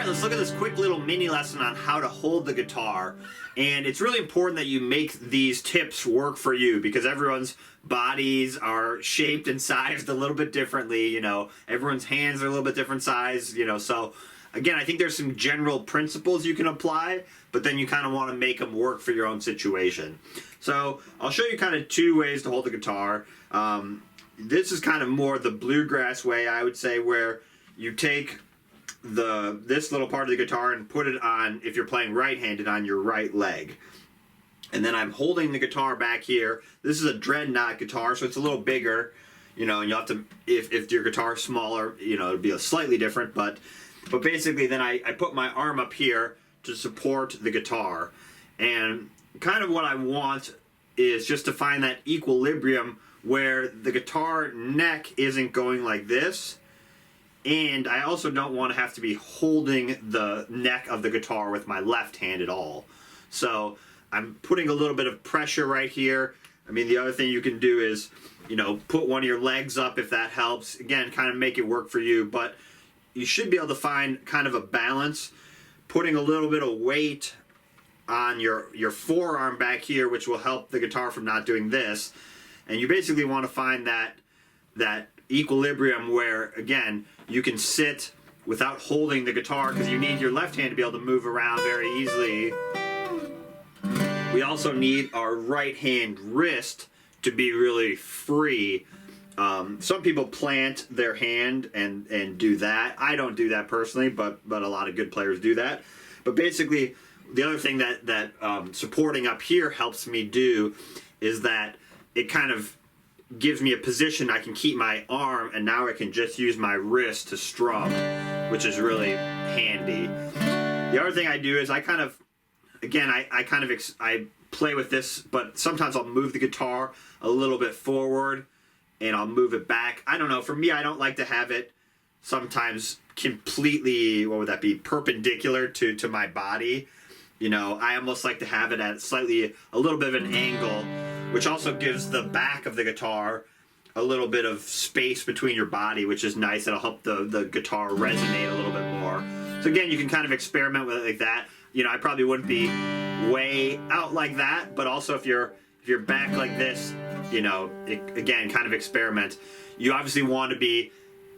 Alright, let's look at this quick little mini lesson on how to hold the guitar. And it's really important that you make these tips work for you because everyone's bodies are shaped and sized a little bit differently, you know. Everyone's hands are a little bit different size, you know. So, again, I think there's some general principles you can apply, but then you kind of want to make them work for your own situation. So, I'll show you kind of two ways to hold the guitar. This is kind of more the bluegrass way, I would say, where you take this little part of the guitar and put it on, if you're playing right-handed, on your right leg. And then I'm holding the guitar back here. This is a dreadnought guitar, so it's a little bigger, you know, and you'll have to, if your guitar's smaller, you know, it'll be slightly different, but basically then I put my arm up here to support the guitar. And kind of what I want is just to find that equilibrium where the guitar neck isn't going like this, and I also don't want to have to be holding the neck of the guitar with my left hand at all. So I'm putting a little bit of pressure right here. I mean, the other thing you can do is, you know, put one of your legs up if that helps. Again, kind of make it work for you, but you should be able to find kind of a balance, putting a little bit of weight on your forearm back here, which will help the guitar from not doing this. And you basically want to find that equilibrium where, again, you can sit without holding the guitar because you need your left hand to be able to move around very easily. We also need our right hand wrist to be really free. Some people plant their hand and do that. I don't do that personally, but a lot of good players do that. But basically, the other thing that supporting up here helps me do is that it kind of gives me a position I can keep my arm, and now I can just use my wrist to strum, which is really handy. The other thing I do is I kind of, again, I play with this, but sometimes I'll move the guitar a little bit forward and I'll move it back. I don't know, for me, I don't like to have it sometimes completely, what would that be, perpendicular to my body. You know, I almost like to have it at a little bit of an angle, which also gives the back of the guitar a little bit of space between your body, which is nice. It'll help the guitar resonate a little bit more. So again, you can kind of experiment with it like that. You know, I probably wouldn't be way out like that, but also if you're back like this, you know, again, kind of experiment. You obviously want to be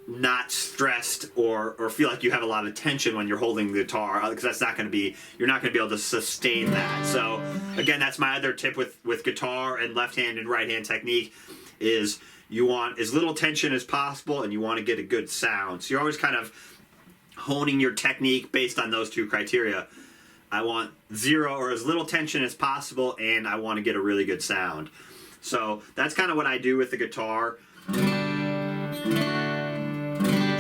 not stressed or feel like you have a lot of tension when you're holding the guitar, because that's not going to be, you're not going to be able to sustain that. So again, that's my other tip with guitar and left hand and right hand technique, is you want as little tension as possible and you want to get a good sound. So you're always kind of honing your technique based on those two criteria. I want zero or as little tension as possible, and I want to get a really good sound. So that's kind of what I do with the guitar,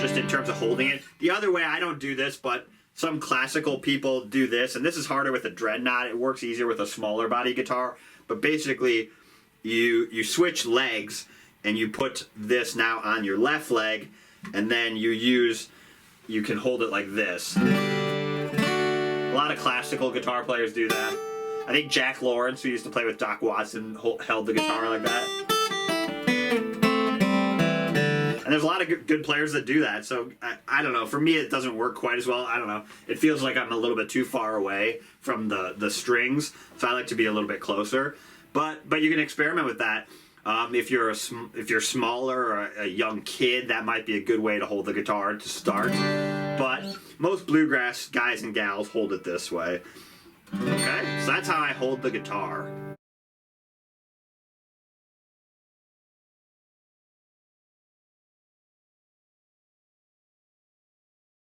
just in terms of holding it. The other way, I don't do this, but some classical people do this, and this is harder with a dreadnought. It works easier with a smaller body guitar, but basically you switch legs and you put this now on your left leg, and then you can hold it like this. A lot of classical guitar players do that. I think Jack Lawrence, who used to play with Doc Watson, held the guitar like that. And there's a lot of good players that do that, so I don't know. For me, it doesn't work quite as well. I don't know. It feels like I'm a little bit too far away from the strings, so I like to be a little bit closer. But you can experiment with that. If you're smaller or a young kid, that might be a good way to hold the guitar to start. But most bluegrass guys and gals hold it this way. Okay, so that's how I hold the guitar.